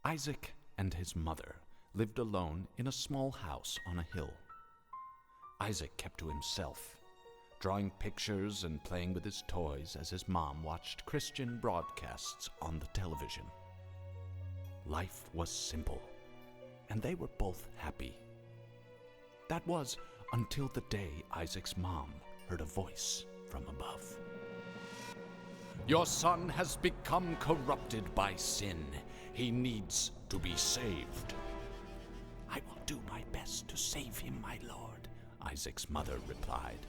Isaac and his mother lived alone in a small house on a hill. Isaac kept to himself, drawing pictures and playing with his toys as his mom watched Christian broadcasts on the television. Life was simple, and they were both happy. That was until the day Isaac's mom heard a voice from above. "Your son has become corrupted by sin. He needs to be saved." "I will do my best to save him, my lord," Isaac's mother replied,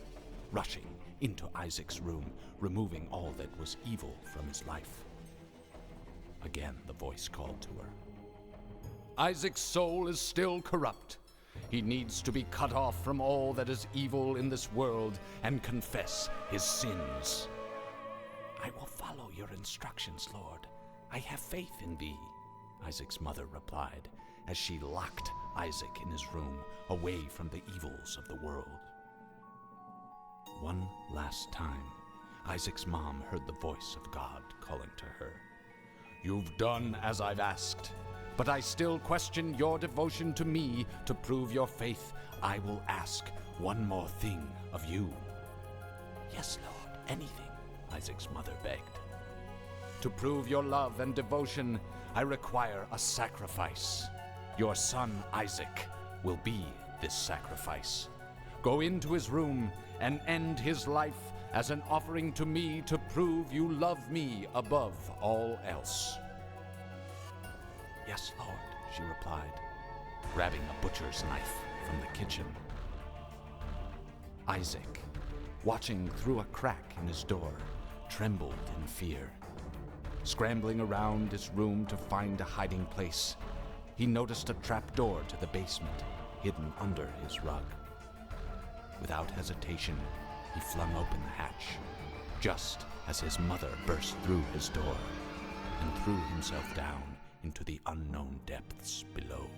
rushing into Isaac's room, removing all that was evil from his life. Again, the voice called to her. "Isaac's soul is still corrupt. He needs to be cut off from all that is evil in this world and confess his sins." "I will follow your instructions, Lord. I have faith in thee," Isaac's mother replied, as she locked Isaac in his room, away from the evils of the world. One last time, Isaac's mom heard the voice of God calling to her. "You've done as I've asked, but I still question your devotion to me. To prove your faith, I will ask one more thing of you." "Yes, Lord, anything," Isaac's mother begged. "To prove your love and devotion, I require a sacrifice. Your son Isaac will be this sacrifice. Go into his room and end his life as an offering to me to prove you love me above all else." "Yes, Lord," she replied, grabbing a butcher's knife from the kitchen. Isaac, watching through a crack in his door, trembled in fear. Scrambling around his room to find a hiding place, he noticed a trap door to the basement hidden under his rug. Without hesitation, he flung open the hatch, just as his mother burst through his door and threw himself down into the unknown depths below.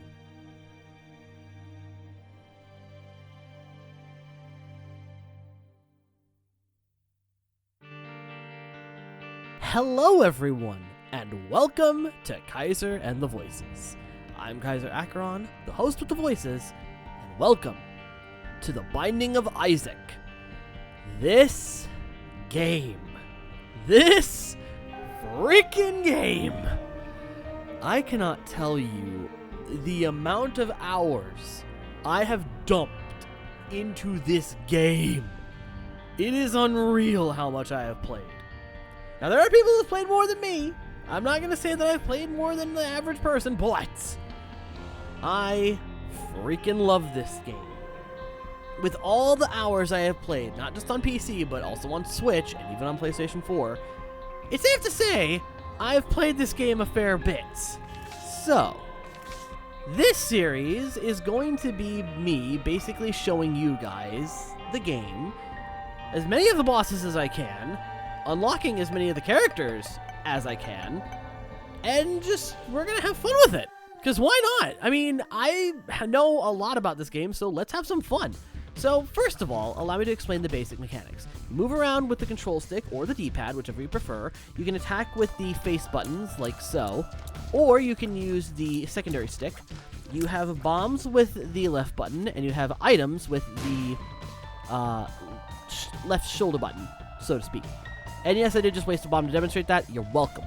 Hello everyone, and welcome to Kyzer and the Voices. I'm Kyzer Acheron, the host with the voices, and welcome to the Binding of Isaac. This freaking game! I cannot tell you the amount of hours I have dumped into this game. It is unreal how much I have played. Now, there are people who've played more than me. I'm not going to say that I've played more than the average person, but I freaking love this game. With all the hours I have played, not just on PC, but also on Switch and even on PlayStation 4, it's safe to say I've played this game a fair bit. So, this series is going to be me basically showing you guys the game, as many of the bosses as I can, unlocking as many of the characters as I can, and just, we're gonna have fun with it. Because why not? I mean, I know a lot about this game, so let's have some fun. So, first of all, allow me to explain the basic mechanics. You move around with the control stick or the D-pad, whichever you prefer. You can attack with the face buttons, like so, or you can use the secondary stick. You have bombs with the left button, and you have items with the left shoulder button, so to speak. And yes, I did just waste a bomb to demonstrate that. You're welcome.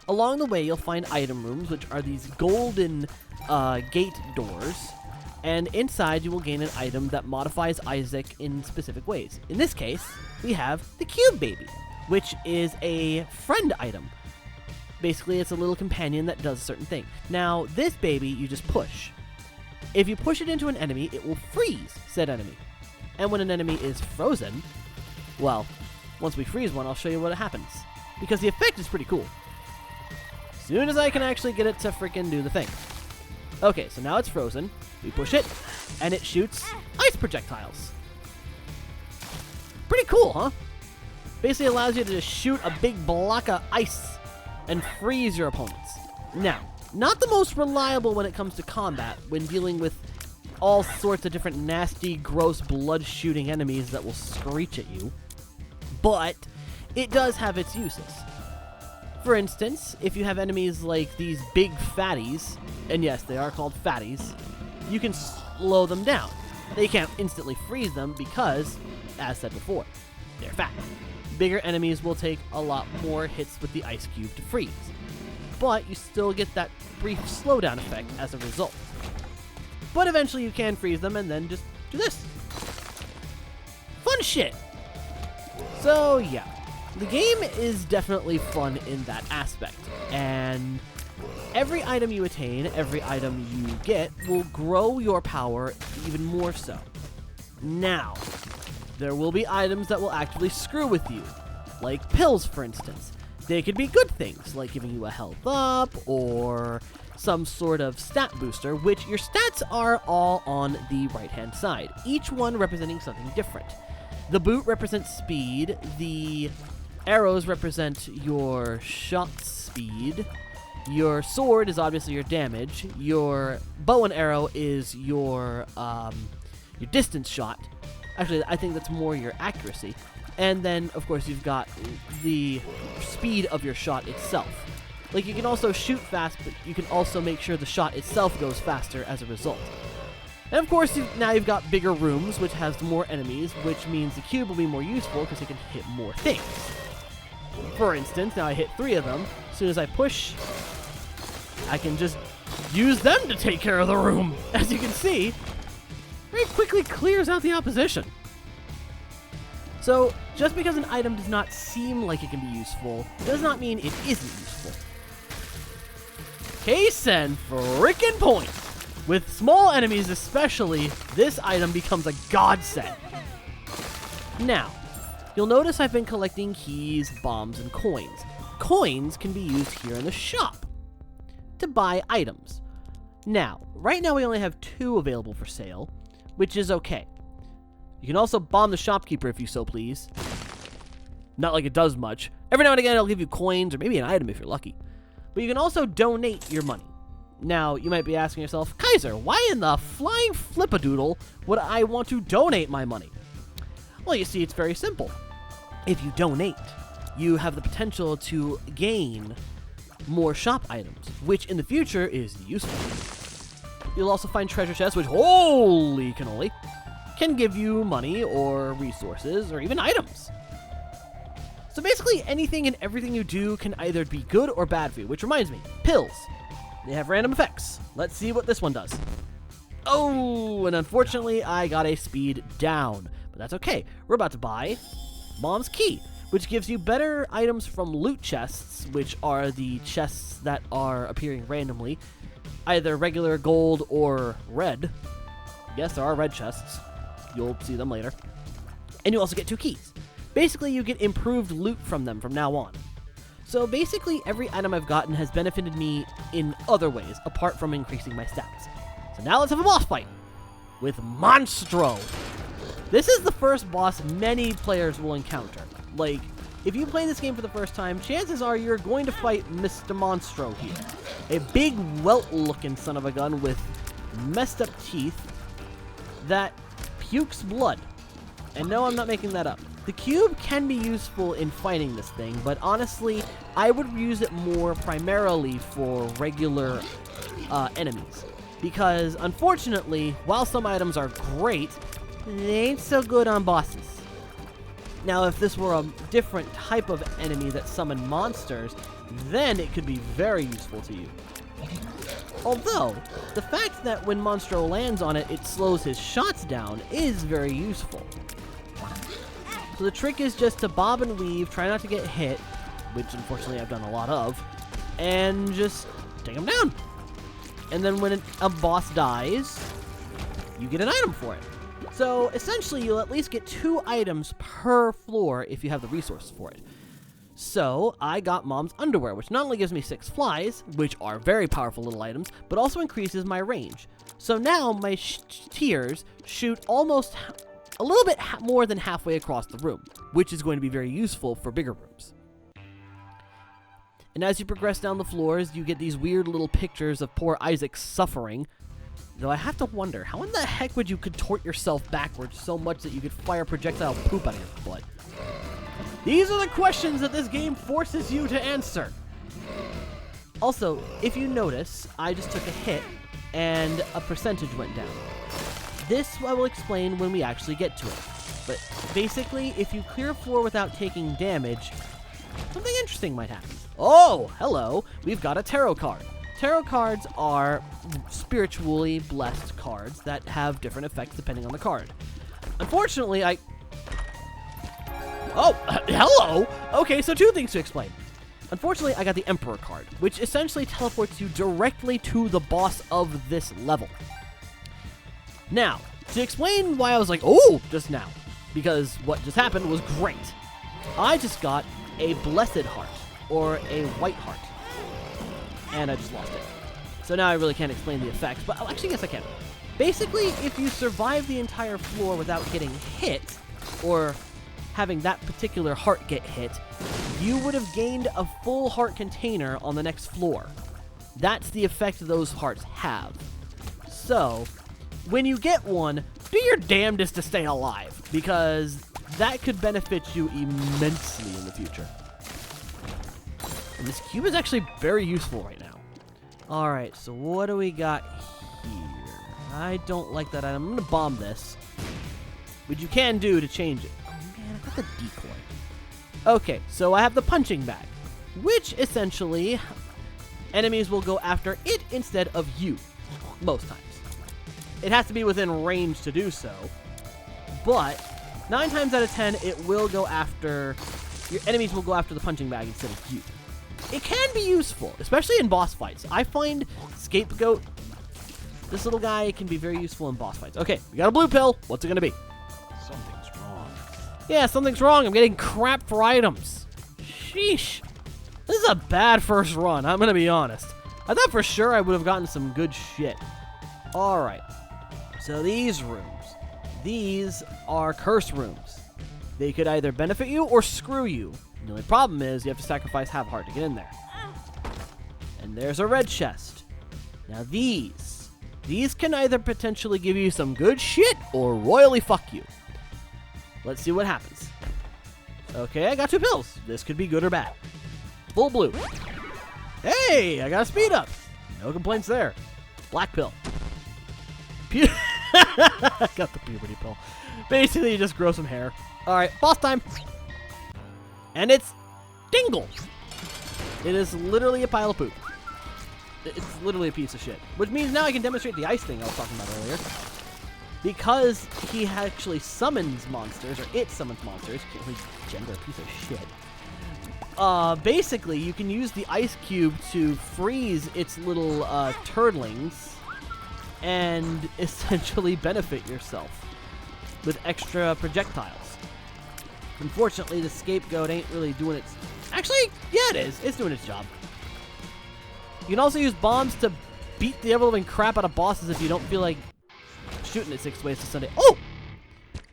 Along the way, you'll find item rooms, which are these golden gate doors. And inside, you will gain an item that modifies Isaac in specific ways. In this case, we have the Cube Baby, which is a friend item. Basically, it's a little companion that does a certain thing. Now, this baby, you just push. If you push it into an enemy, it will freeze said enemy. And when an enemy is frozen, well, once we freeze one, I'll show you what happens. Because the effect is pretty cool. As soon as I can actually get it to freaking do the thing. Okay, so now it's frozen. We push it, and it shoots ice projectiles. Pretty cool, huh? Basically allows you to just shoot a big block of ice and freeze your opponents. Now, not the most reliable when it comes to combat when dealing with all sorts of different nasty, gross, blood-shooting enemies that will screech at you. But it does have its uses. For instance, if you have enemies like these big fatties, and yes, they are called fatties, you can slow them down. They can't instantly freeze them because, as said before, they're fat. Bigger enemies will take a lot more hits with the ice cube to freeze, but you still get that brief slowdown effect as a result. But eventually you can freeze them and then just do this. Fun shit! So yeah, the game is definitely fun in that aspect, and every item you attain, every item you get, will grow your power even more so. Now, there will be items that will actively screw with you, like pills, for instance. They could be good things, like giving you a health up, or some sort of stat booster, which your stats are all on the right-hand side, each one representing something different. The boot represents speed, the arrows represent your shot speed, your sword is obviously your damage, your bow and arrow is your distance shot. Actually, I think that's more your accuracy. And then, of course, you've got the speed of your shot itself. Like, you can also shoot fast, but you can also make sure the shot itself goes faster as a result. And of course, now you've got bigger rooms, which has more enemies, which means the cube will be more useful because it can hit more things. For instance, now I hit 3 of them. As soon as I push, I can just use them to take care of the room. As you can see, very quickly clears out the opposition. So, just because an item does not seem like it can be useful, does not mean it isn't useful. Case in frickin' point! With small enemies especially, this item becomes a godsend. Now, you'll notice I've been collecting keys, bombs, and coins. Coins can be used here in the shop to buy items. Now, right now we only have 2 available for sale, which is okay. You can also bomb the shopkeeper if you so please. Not like it does much. Every now and again it'll give you coins or maybe an item if you're lucky. But you can also donate your money. Now, you might be asking yourself, Kyzer, why in the flying flippadoodle would I want to donate my money? Well, you see, it's very simple. If you donate, you have the potential to gain more shop items, which in the future is useful. You'll also find treasure chests, which, holy cannoli, can give you money or resources or even items. So basically, anything and everything you do can either be good or bad for you, which reminds me, pills. They have random effects. Let's see what this one does. Oh, and unfortunately, I got a speed down. But that's okay. We're about to buy Mom's Key, which gives you better items from loot chests, which are the chests that are appearing randomly, either regular gold or red. Yes, there are red chests. You'll see them later. And you also get 2 keys. Basically, you get improved loot from them from now on. So basically, every item I've gotten has benefited me in other ways, apart from increasing my stats. So now let's have a boss fight with Monstro. This is the first boss many players will encounter. Like, if you play this game for the first time, chances are you're going to fight Mr. Monstro here. A big, welt-looking son of a gun with messed up teeth that pukes blood. And no, I'm not making that up. The cube can be useful in fighting this thing, but honestly, I would use it more primarily for regular enemies. Because, unfortunately, while some items are great, they ain't so good on bosses. Now, if this were a different type of enemy that summoned monsters, then it could be very useful to you. Although, the fact that when Monstro lands on it, it slows his shots down is very useful. So the trick is just to bob and weave, try not to get hit, which unfortunately I've done a lot of, and just take him down. And then when a boss dies, you get an item for it. So essentially you'll at least get 2 items per floor if you have the resources for it. So I got Mom's Underwear, which not only gives me 6 flies, which are very powerful little items, but also increases my range. So now my tiers shoot almost a little bit more than halfway across the room, which is going to be very useful for bigger rooms. And as you progress down the floors, you get these weird little pictures of poor Isaac suffering. Though I have to wonder, how in the heck would you contort yourself backwards so much that you could fire projectile poop out of your butt? These are the questions that this game forces you to answer. Also, if you notice, I just took a hit and a percentage went down. This I will explain when we actually get to it. But basically, if you clear a floor without taking damage, something interesting might happen. Oh, hello. We've got a tarot card. Tarot cards are spiritually blessed cards that have different effects depending on the card. Unfortunately, Oh, hello! Okay, so two things to explain. Unfortunately, I got the Emperor card, which essentially teleports you directly to the boss of this level. Now, to explain why I was like, oh, just now, because what just happened was great. I just got a Blessed Heart, or a White Heart. And I just lost it. So now I really can't explain the effects, but actually, yes, I can. Basically, if you survive the entire floor without getting hit, or having that particular heart get hit, you would have gained a full heart container on the next floor. That's the effect those hearts have. So, when you get one, do your damnedest to stay alive, because that could benefit you immensely in the future. And this cube is actually very useful right now. Alright, so what do we got here? I don't like that item. I'm going to bomb this, which you can do to change it. Man, I got the decoy. Okay, so I have the punching bag, which essentially enemies will go after it instead of you, most times. It has to be within range to do so, but 9 times out of 10, it will go after, your enemies will go after the punching bag instead of you. It can be useful, especially in boss fights. I find Scapegoat, this little guy, can be very useful in boss fights. Okay, we got a blue pill. What's it going to be? Something's wrong. Yeah, something's wrong. I'm getting crap for items. Sheesh. This is a bad first run, I'm going to be honest. I thought for sure I would have gotten some good shit. Alright. So these rooms. These are curse rooms. They could either benefit you or screw you. The only problem is you have to sacrifice half heart to get in there. And there's a red chest. Now these can either potentially give you some good shit or royally fuck you. Let's see what happens. Okay, I got 2 pills. This could be good or bad. Full blue. Hey, I got a speed up. No complaints there. Black pill. I got the puberty pill. Basically, you just grow some hair. Alright, boss time. And it's Dingle. It is literally a pile of poop. It's literally a piece of shit. Which means now I can demonstrate the ice thing I was talking about earlier. Because he actually summons monsters, or it summons monsters. Can't really gender a piece of shit. Basically, you can use the ice cube to freeze its little turdlings and essentially benefit yourself with extra projectiles. Unfortunately, the Scapegoat ain't really doing its... Actually, yeah, it is. It's doing its job. You can also use bombs to beat the ever-living crap out of bosses if you don't feel like shooting it 6 ways to Sunday. Oh!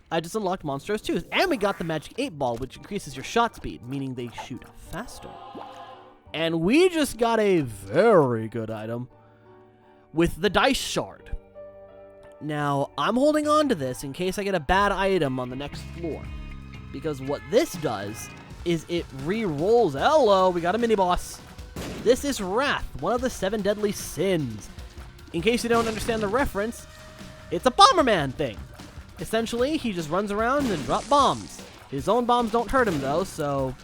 I just unlocked Monstrous Tooth. And we got the Magic 8 Ball, which increases your shot speed, meaning they shoot faster. And we just got a very good item with the Dice Shard. Now, I'm holding on to this in case I get a bad item on the next floor. Because what this does is it re-rolls. Hello, we got a mini-boss. This is Wrath, one of the 7 deadly sins. In case you don't understand the reference, it's a Bomberman thing. Essentially, he just runs around and drops bombs. His own bombs don't hurt him, though, so...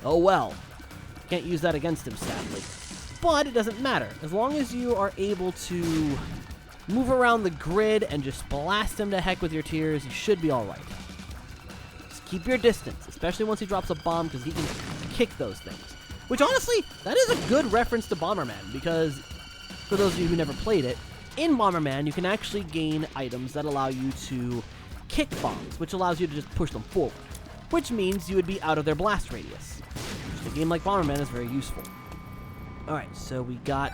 oh well. Can't use that against him, sadly. But it doesn't matter. As long as you are able to move around the grid and just blast him to heck with your tears, you should be alright. Keep your distance, especially once he drops a bomb, because he can kick those things. Which, honestly, that is a good reference to Bomberman, because, for those of you who never played it, in Bomberman, you can actually gain items that allow you to kick bombs, which allows you to just push them forward, which means you would be out of their blast radius. Which, a game like Bomberman is very useful. Alright, so we got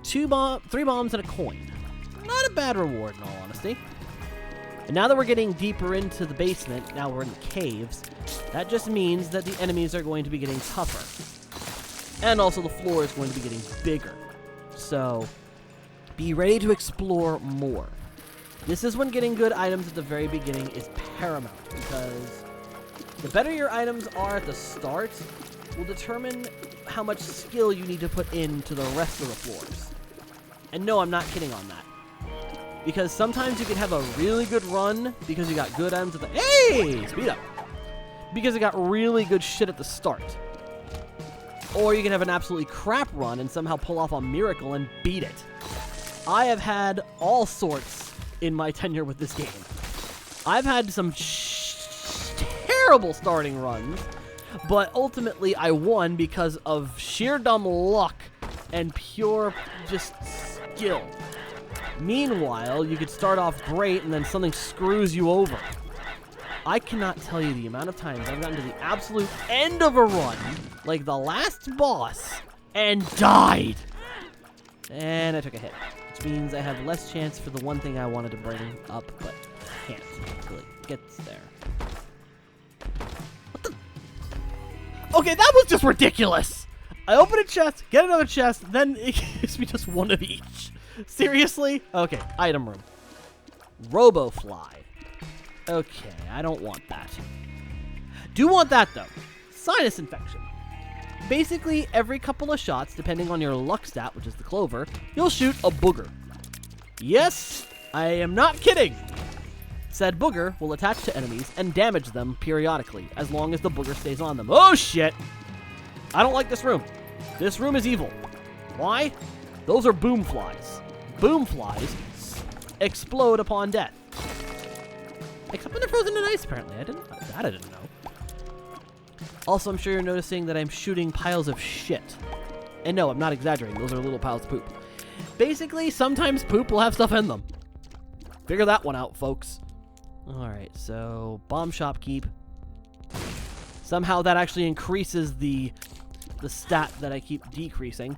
3 bombs and a coin. Not a bad reward, in all honesty. And now that we're getting deeper into the basement, now we're in the caves, that just means that the enemies are going to be getting tougher. And also the floor is going to be getting bigger. So, Be ready to explore more. This is when getting good items at the very beginning is paramount, because the better your items are at the start will determine how much skill you need to put into the rest of the floors. And no, I'm not kidding on that. Because sometimes you can have a really good run because you got good items at the... Hey! Speed up! Because you got really good shit at the start. Or you can have an absolutely crap run and somehow pull off a miracle and beat it. I have had all sorts in my tenure with this game. I've had some terrible starting runs, but ultimately I won because of sheer dumb luck and pure just skill. Meanwhile, you could start off great and then something screws you over. I cannot tell you the amount of times I've gotten to the absolute end of a run, like the last boss, and died. And I took a hit, which means I have less chance for the one thing I wanted to bring up, but can't until it gets there. What the? Okay, that was just ridiculous. I open a chest, get another chest, then it gives me just one of each. Seriously? Okay, item room. Robo-fly. Okay, I don't want that. Do want that, though. Sinus infection. Basically, every couple of shots, depending on your luck stat, which is the clover, you'll shoot a booger. Yes, I am not kidding. Said booger will attach to enemies and damage them periodically, as long as the booger stays on them. Oh, shit! I don't like this room. This room is evil. Why? Those are boom flies. Boom flies explode upon death. Except when they're frozen in ice, apparently. I didn't know. Also, I'm sure you're noticing that I'm shooting piles of shit. And no, I'm not exaggerating. Those are little piles of poop. Basically, sometimes poop will have stuff in them. Figure that one out, folks. Alright, so bomb shop keep. Somehow that actually increases the stat that I keep decreasing.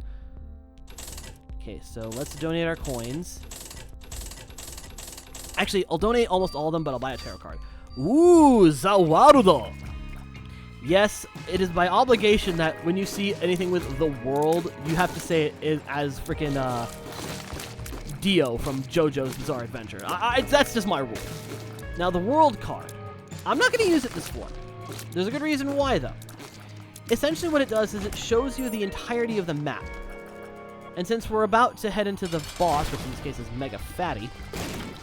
Okay, so let's donate our coins. Actually, I'll donate almost all of them, but I'll buy a tarot card. Ooh, Zawarudo! Yes, it is by obligation that when you see anything with the world, you have to say it as freaking Dio from JoJo's Bizarre Adventure. That's just my rule. Now, the world card. I'm not going to use it this floor. There's a good reason why, though. Essentially what it does is it shows you the entirety of the map. And since we're about to head into the boss, which in this case is Mega Fatty,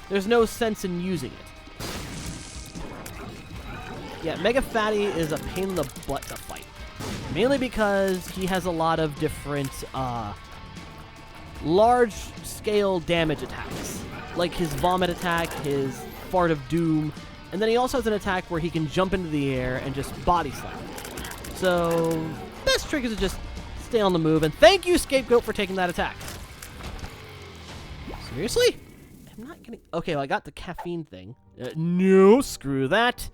there's no sense in using it. Yeah, Mega Fatty is a pain in the butt to fight. Mainly because he has a lot of different, large-scale damage attacks. Like his Vomit attack, his Fart of Doom, and then he also has an attack where he can jump into the air and just body slam. So, best trick is to just stay on the move, and thank you, Scapegoat, for taking that attack. Seriously? I'm not getting... Okay, well, I got the caffeine thing. No, screw that.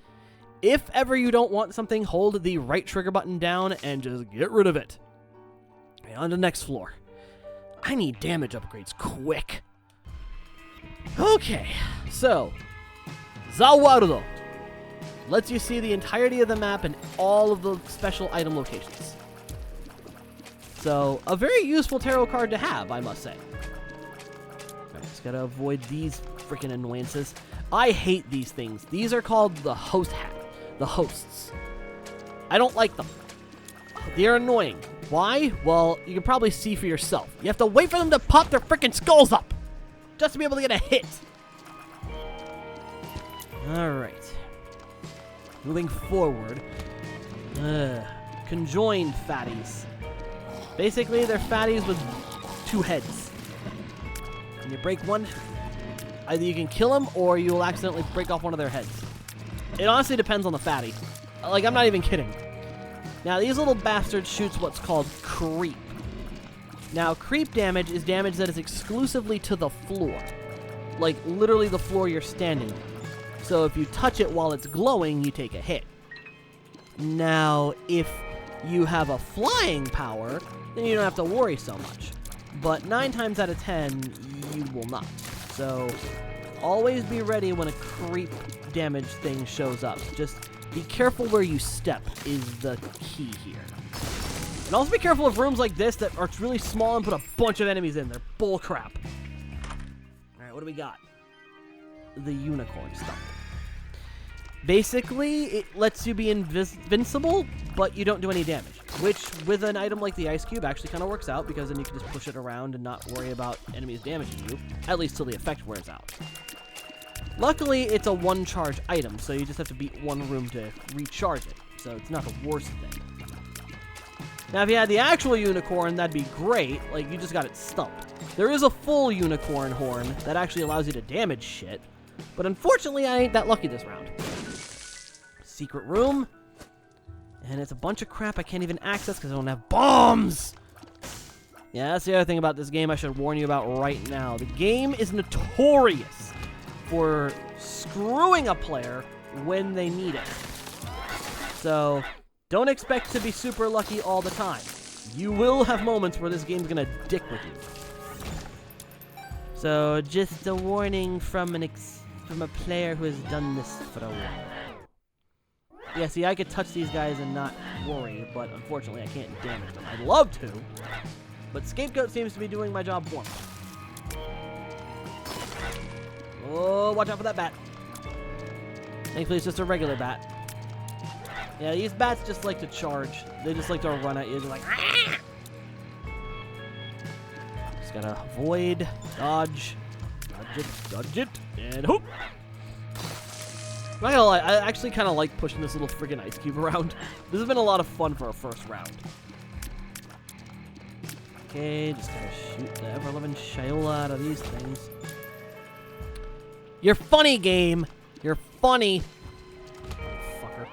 If ever you don't want something, hold the right trigger button down and just get rid of it. Okay, on to the next floor. I need damage upgrades quick. Okay, so... Zawarudo lets you see the entirety of the map and all of the special item locations. So, a very useful tarot card to have, I must say. I just gotta avoid these freaking annoyances. I hate these things. These are called the host hat. The hosts. I don't like them. They're annoying. Why? Well, you can probably see for yourself. You have to wait for them to pop their freaking skulls up just to be able to get a hit. Alright. Moving forward. Conjoined fatties. Basically, they're fatties with two heads. When you break one, either you can kill them or you will accidentally break off one of their heads. It honestly depends on the fatty. Like, I'm not even kidding. Now, these little bastards shoots what's called creep. Now, creep damage is damage that is exclusively to the floor. Like, literally the floor you're standing on. So if you touch it while it's glowing, you take a hit. Now, if you have a flying power, then you don't have to worry so much. But 9 times out of 10, you will not. So, always be ready when a creep damage thing shows up. Just be careful where you step is the key here. And also be careful of rooms like this that are really small and put a bunch of enemies in. They're bullcrap. what do we got? The unicorn stump. Basically, it lets you be invincible, but you don't do any damage. Which, with an item like the ice cube, actually kind of works out, because then you can just push it around and not worry about enemies damaging you, at least till the effect wears out. Luckily, it's a one-charge item, so you just have to beat one room to recharge it, so it's not the worst thing. Now, if you had the actual unicorn, that'd be great. Like, you just got it stumped. There is a full unicorn horn that actually allows you to damage shit, but unfortunately, I ain't that lucky this round. Secret room, and it's a bunch of crap I can't even access because I don't have bombs. Yeah, that's the other thing about this game I should warn you about right now. The game is notorious for screwing a player when they need it. So, don't expect to be super lucky all the time. You will have moments where this game's gonna dick with you. So, just a warning from a player who has done this for a while. Yeah, see, I could touch these guys and not worry, but unfortunately I can't damage them. I'd love to, but Scapegoat seems to be doing my job for me. Oh, watch out for that bat. Thankfully, it's just a regular bat. Yeah, these bats just like to charge. They just like to run at you. They're like, ah! Just gotta avoid, dodge it, and hoop! I'm not gonna lie, I actually kind of like pushing this little friggin' ice cube around. This has been a lot of fun for a first round. Okay, just gotta shoot the ever-loving Shiola out of these things. You're funny, game! You're funny! Fucker.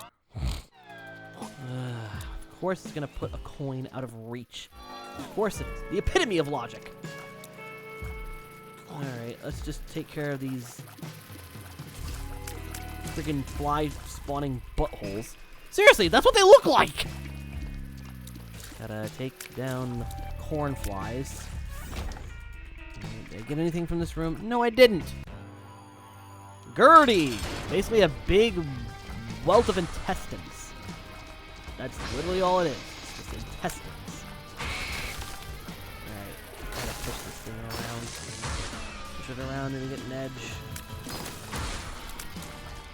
Of course it's gonna put a coin out of reach. Of course it is. The epitome of logic. Alright, let's just take care of these freaking fly spawning buttholes. Seriously, that's what they look like! Gotta take down corn flies. Did I get anything from this room? No, I didn't. Gertie! Basically a big wealth of intestines. That's literally all it is. It's just intestines. Alright, gotta push this thing around. Push it around and get an edge.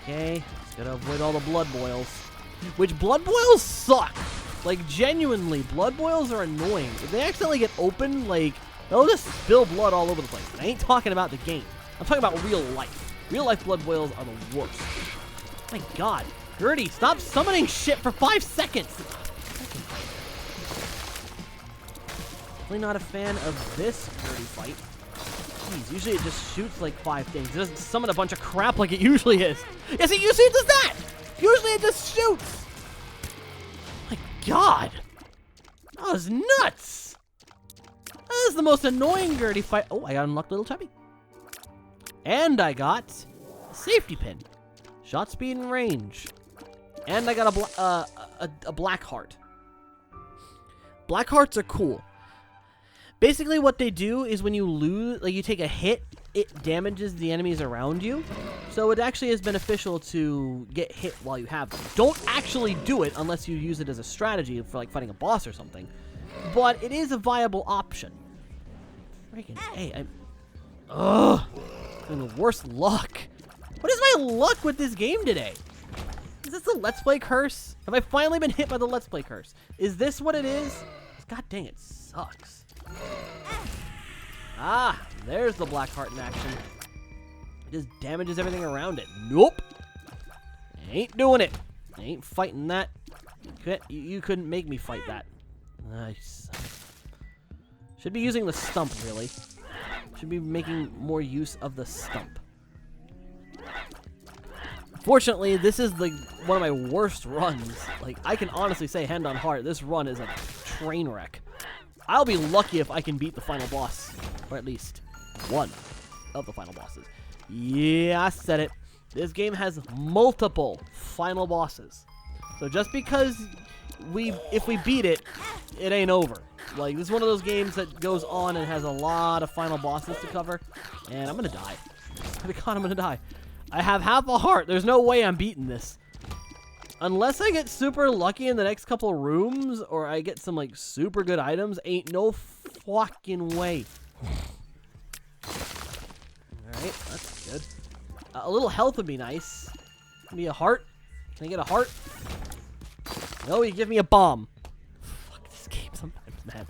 Okay, just gotta avoid all the blood boils. Which, blood boils suck! Like, genuinely, blood boils are annoying. If they accidentally get open, like, they'll just spill blood all over the place. I ain't talking about the game. I'm talking about real life. Real life blood boils are the worst. My god. Gertie, stop summoning shit for 5 seconds! Definitely not a fan of this Gertie fight. Jeez, usually it just shoots like 5 things. It doesn't summon a bunch of crap like it usually is. Yes, it usually does that! Usually it just shoots! My god! That was nuts! That is the most annoying Gertie fight. Oh, I got unlocked Little Chubby. And I got a safety pin. Shot speed and range. And I got a black heart. Black hearts are cool. Basically what they do is when you lose, like you take a hit, it damages the enemies around you. So it actually is beneficial to get hit while you have them. Don't actually do it unless you use it as a strategy for like fighting a boss or something. But it is a viable option. Freaking A, ugh. I'm the worst luck. What is my luck with this game today? Is this the Let's Play curse? Have I finally been hit by the Let's Play curse? Is this what it is? God dang, it sucks. Ah, there's the black heart in action. It just damages everything around it. Nope. Ain't doing it. Ain't fighting that. You couldn't make me fight that. Nice. Should be using the stump, really. Should be making more use of the stump. Fortunately, this is like one of my worst runs. Like, I can honestly say, hand on heart, this run is a train wreck. I'll be lucky if I can beat the final boss, or at least one of the final bosses. Yeah, I said it. This game has multiple final bosses. So just because if we beat it, it ain't over. Like, this is one of those games that goes on and has a lot of final bosses to cover, and I'm gonna die. God, I'm gonna die. I have half a heart. There's no way I'm beating this. Unless I get super lucky in the next couple rooms, or I get some, like, super good items, ain't no fucking way. Alright, Alright, that's good. A little health would be nice. Give me a heart. Can I get a heart? No, you give me a bomb. Fuck this game sometimes, man.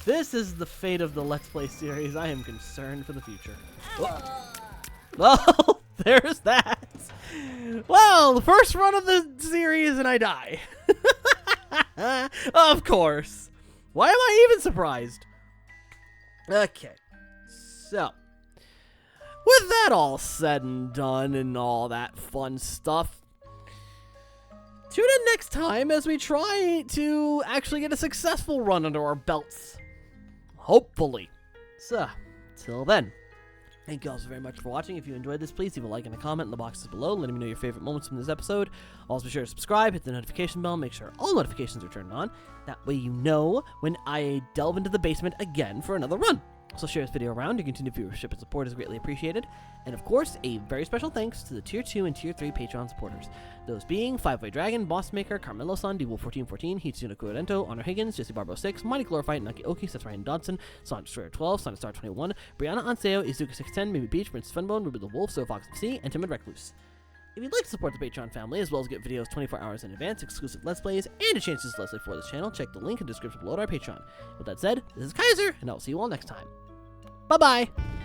This is the fate of the Let's Play series. I am concerned for the future. Well, there's that. Well, the first run of the series and I die. Of course. Why am I even surprised? Okay. So, with that all said and done and all that fun stuff, tune in next time as we try to actually get a successful run under our belts. Hopefully. So, till then, thank you all so very much for watching. If you enjoyed this, please leave a like and a comment in the boxes below, letting me know your favorite moments from this episode. Also, be sure to subscribe, hit the notification bell, make sure all notifications are turned on. That way you know when I delve into the basement again for another run. So share this video around. Your continued viewership and support is greatly appreciated. And of course, a very special thanks to the Tier 2 and Tier 3 Patreon supporters. Those being 5-Way Dragon, Boss Maker, Carmelo-san, D-Wolf1414, Hitsuna Kurento, Honor Higgins, Jesse Barbo 6, Mighty Glorified, Nucky Oki, Seth Ryan Dodson, Sonic Destroyer 12, Sonic Star 21, Brianna Anseo, Izuka 610, Mimi Beach, Prince Funbone, Ruby the Wolf, So Fox FC, and Timid Recluse. If you'd like to support the Patreon family, as well as get videos 24 hours in advance, exclusive Let's Plays, and a chance to Let's Play for this channel, check the link in the description below to our Patreon. With that said, this is Kyzer, and I'll see you all next time. Bye-bye!